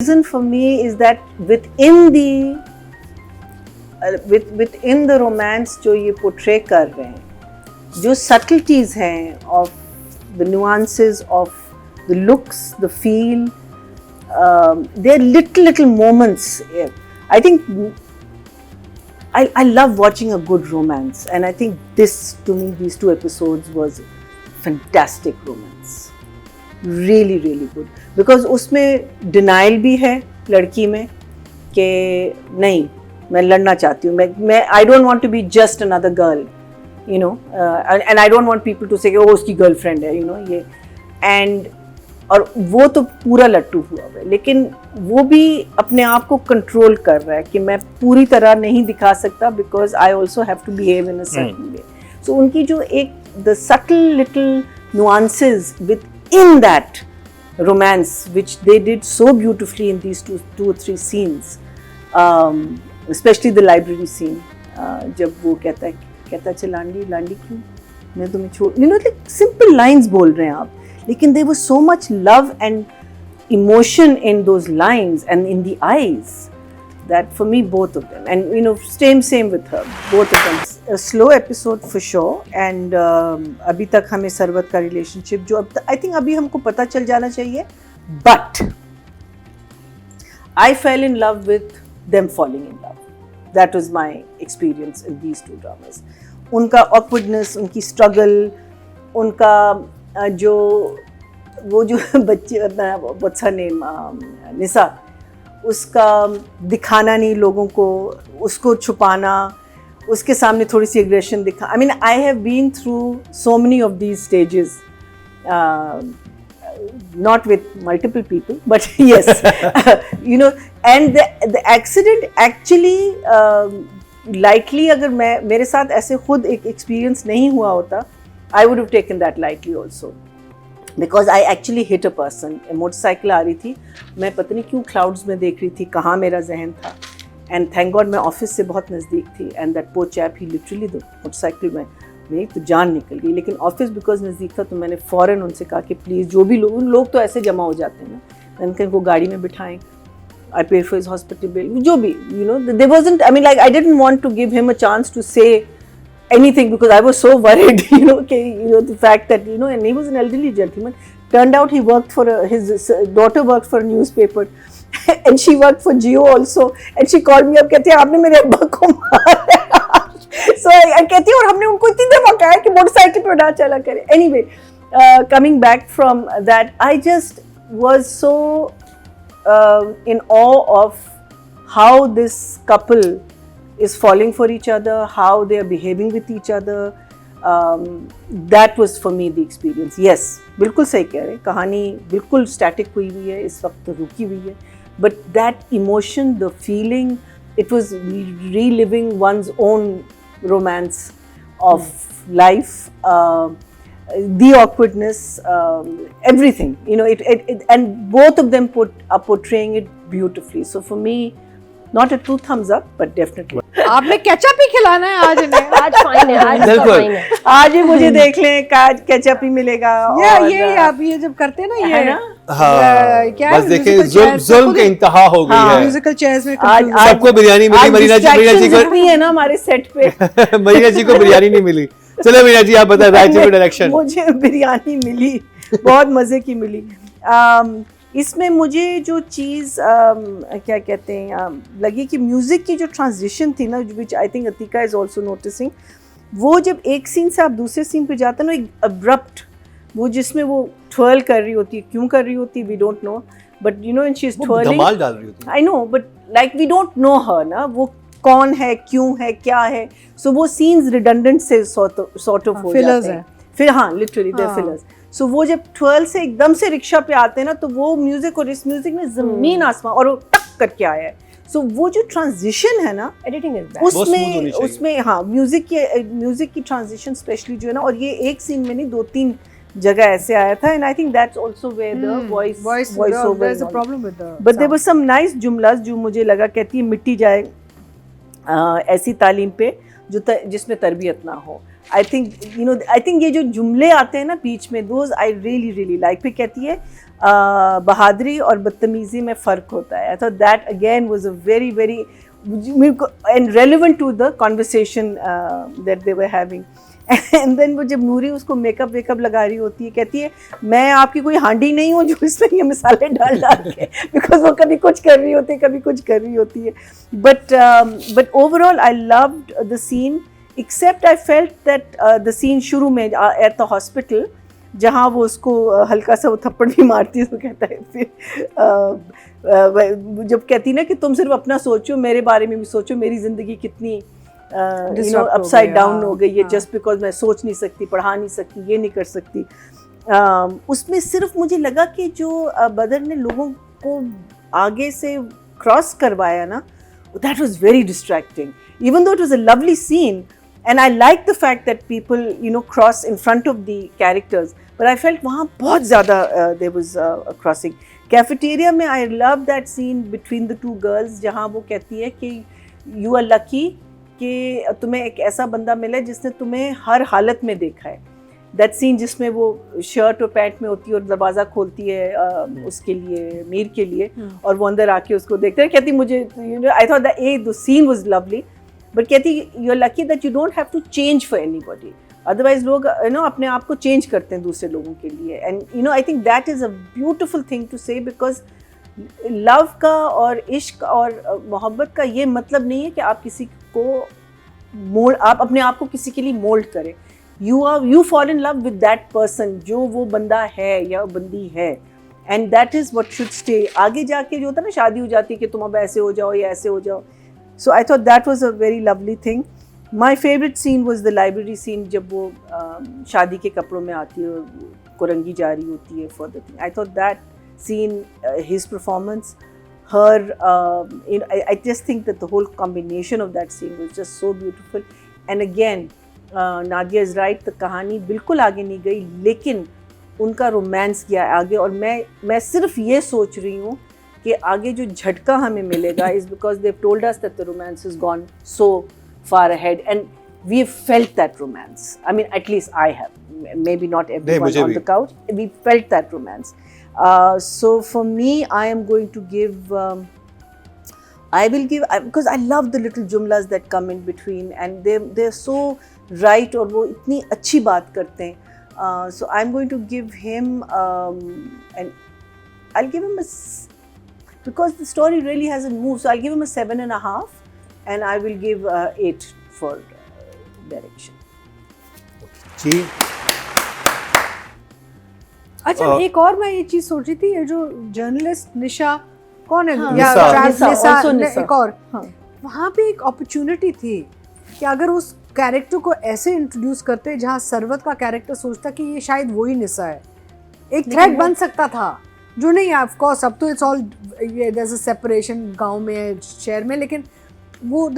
reason for me is that within the romance जो ये portray कर रहे हैं, जो subtleties हैं of the nuances of the looks, the feel, there are little moments. I think I love watching a good romance, and I think this, to me, these two episodes was fantastic romance, really good, because उसमें denial भी है लड़की में कि नहीं, मैं लड़ना चाहती हूँ, मैं I don't want to be just another girl, you know, and I don't want people to say कि उसकी girlfriend है, you know, ये, and और वो तो पूरा लट्टू हुआ है, लेकिन वो भी अपने आप को कंट्रोल कर रहा है कि मैं पूरी तरह नहीं दिखा सकता because I also have to behave in a certain way. So उनकी जो एक the subtle little nuances within that romance which they did so beautifully in these two or three scenes, especially the library scene, जब वो कहता है लांडी क्यों मैं तुम्हें छोड़, you know, like simple lines बोल रहे हैं आप, लेकिन there was so much love and emotion in those lines and in the eyes that for me, both of them, and you know, same with her, both of them. A slow episode for sure, and अभी तक हमें सरवत का relationship जो I think अभी हमको पता चल जाना चाहिए, but I fell in love with them falling in love. That was my experience in these two dramas. उनका awkwardness, उनकी struggle, उनका जो वो जो बच्चे, what's her name, निसा, उसका दिखाना नहीं लोगों को, उसको छुपाना, उसके सामने थोड़ी सी aggression दिखा. I mean, I have been through so many of these stages, not with multiple people, but yes, you know, and the accident actually, lightly अगर मेरे साथ ऐसे खुद एक experience नहीं हुआ होता, I would have taken that lightly also, because I actually hit a person. Motorcycle आ रही थी, मैं पता नहीं क्यों क्लाउड्स में देख रही थी, कहाँ मेरा जहन था, and thank God मैं ऑफिस से बहुत नज़दीक थी, and that poor chap, he literally, the motorcycle में मेरी तो जान निकल गई, लेकिन ऑफिस बिकॉज नज़दीक था तो मैंने फ़ौरन उनसे कहा कि प्लीज़, जो भी लोग तो ऐसे जमा हो जाते हैं ना, मैंने वो गाड़ी में बिठाएं, I paid for his hospital bill, जो भी, you know, there wasn't, I mean, like, I didn't want to give him a chance to say anything because I was so worried, you know, the fact that, you know, and he was an elderly gentleman. Turned out he worked for his daughter worked for a newspaper, and she worked for Jio also, and she called me up, कहती है आपने मेरे अब्बा को मारा. So I कहती है, और हमने उनको इतनी दफा कहा कि मोटरसाइकिल पे ना चला करे. Anyway, coming back from that, I just was so in awe of how this couple is falling for each other, how they are behaving with each other. That was for me the experience. Yes, बिल्कुल सही कह रहे हैं, कहानी बिल्कुल static हुई हुई है, इस वक्त रुकी हुई है, but that emotion, the feeling, it was reliving one's own romance of life, the awkwardness, everything, you know, it and both of them are portraying it beautifully. So for me, not a 2 thumbs up, but definitely. आपने ketchup ही खिलाना है आज इन्हें. आज fine है, आज तो fine है. आज ही मुझे देख लें, आज केचप ही मिलेगा. ये आप ये जब करते हैं ना, ये ना, हाँ, क्या बस देखें जुल्म के इंतहा हो गई है. म्यूजिकल चेयर्स में सबको बिरयानी मिली, मरीना जी को भी है ना हमारे सेट पे. मरीना जी को बिरयानी नहीं मिली. चलो मरीना जी, आप बताएं राइट टू डायरेक्शन. मुझे बिरयानी मिली, बहुत मजे की मिली. इसमें मुझे जो चीज़ क्या कहते हैं लगी कि म्यूज़िक की जो ट्रांजिशन थी ना, which I think Atika is also noticing, वो जब एक सीन से आप दूसरे सीन पे जाते हैं ना, एक अब्रप्ट, वो जिसमें वो ट्वर्ल कर रही होती है, क्यों कर रही होती है we don't know, but you know, and she is twirling, धमाल डाल रही होती है. I know, but like we don't know her ना, वो कौन है, क्यों है, क्या है. सो वो सीन्स रिडंडेंट से सॉर्ट ऑफ हो जाते हैं. फिर हाँ, लिटरली दे फिलर्स. सो वो जब 12 से एकदम से रिक्शा पे आते हैं ना, तो वो म्यूजिक और इस म्यूजिक में जमीन आसमान, और वो टक करके आया है. सो वो जो ट्रांजिशन है ना, एडिटिंग उसमें हाँ, म्यूजिक की ट्रांजिशन स्पेशली जो है ना, और ये एक सीन में नहीं, 2-3 जगह ऐसे आया था, and I think that's also where the voice over, there is a problem with the, but there was some nice जुमलास जो मुझे लगा, कहती है मिट्टी जाए ऐसी तालीम पे जिसमें तरबियत ना हो. आई थिंक ये जो जुमले आते हैं ना बीच में, दोज आई रियली लाइक. फिर कहती है बहादुरी और बदतमीजी में फ़र्क होता है. I thought that again was a very very and relevant to the conversation that they were having. And then वो जब नूरी उसको मेकअप वेकअप लगा रही होती है, कहती है मैं आपकी कोई हांडी नहीं हूँ जो इसमें ये मसाले डाल के, बिकॉज वो कभी कुछ कर रही होती है, कभी कुछ कर रही होती है. But overall I loved the scene, except I felt that the scene शुरू में एट द हॉस्पिटल जहाँ वो उसको हल्का सा वो थप्पड़ भी मारती है, तो कहता है फिर जब कहती ना कि तुम सिर्फ अपना सोचो, मेरे बारे में भी सोचो, मेरी ज़िंदगी कितनी अपसाइड डाउन हो गई है जस्ट बिकॉज मैं सोच नहीं सकती, पढ़ा नहीं सकती, ये नहीं कर सकती. उसमें सिर्फ मुझे लगा कि जो बदर ने लोगों को आगे से क्रॉस करवाया ना, that was very distracting, even though it was a lovely scene. And I like the fact that people, cross in front of the characters. But I felt वहाँ बहुत ज़्यादा there was a crossing. Cafeteria में I love that scene between the two girls जहाँ वो कहती है कि you are lucky कि तुम्हें एक ऐसा बंदा मिला जिसने तुम्हें हर हालत में देखा है. That scene जिसमें वो शर्ट और पैंट में होती है और दरवाज़ा खोलती है उसके लिए, मीर के लिए, और वो अंदर आके उसको देखते हैं, कहती मुझे I thought that the scene was lovely. But कहती you're lucky that you don't have to change for anybody. Otherwise लोग अपने आप को change करते हैं दूसरे लोगों के लिए. And I think that is a beautiful thing to say because love का और इश्क और मोहब्बत का ये मतलब नहीं है कि आप किसी को आप अपने आप को किसी के लिए मोल्ड करें. You fall in love with that person जो वो बंदा है या बंदी है. And that is what should stay. आगे जाके जो होता है ना, शादी हो जाती है कि तुम अब ऐसे हो जाओ या ऐसे हो जाओ. So I thought that was a very lovely thing. My favorite scene was the library scene जब वो शादी के कपड़ों में आती है, कुरंगी जा रही होती है for the thing. I thought that scene, his performance, her, I just think that the whole combination of that scene was just so beautiful. And again, Nadia is right, the कहानी बिल्कुल आगे नहीं गई, लेकिन उनका रोमांस गया आगे. और मैं सिर्फ ये सोच रही हूँ कि आगे जो झटका हमें मिलेगा is because they've told us that the romance has gone so far ahead and we've felt that romance. I mean, at least I have. Maybe not everyone on the couch. We felt that romance. So for me, I am going to give. I will give because I love the little jumlas that come in between and they're so right और वो इतनी अच्छी बात करते हैं. So I'm going to give him and I'll give him because the story really hasn't moved, so I'll give him a 7.5 and I will give 8 for direction. जी. अच्छा, एक और मैं ये चीज सोच रही थी, ये जो जर्नलिस्ट निशा कौन है, निशा, एक और, वहाँ पे एक अपॉर्चुनिटी थी कि अगर उस कैरेक्टर को ऐसे इंट्रोड्यूस करते जहाँ सरवत का कैरेक्टर सोचता कि ये शायद वही निशा है, एक थ्रेड बन सकता था जो नहीं. ऑफ कोर्स अब तो it's all there is a separation गांव में शहर में, लेकिन वो द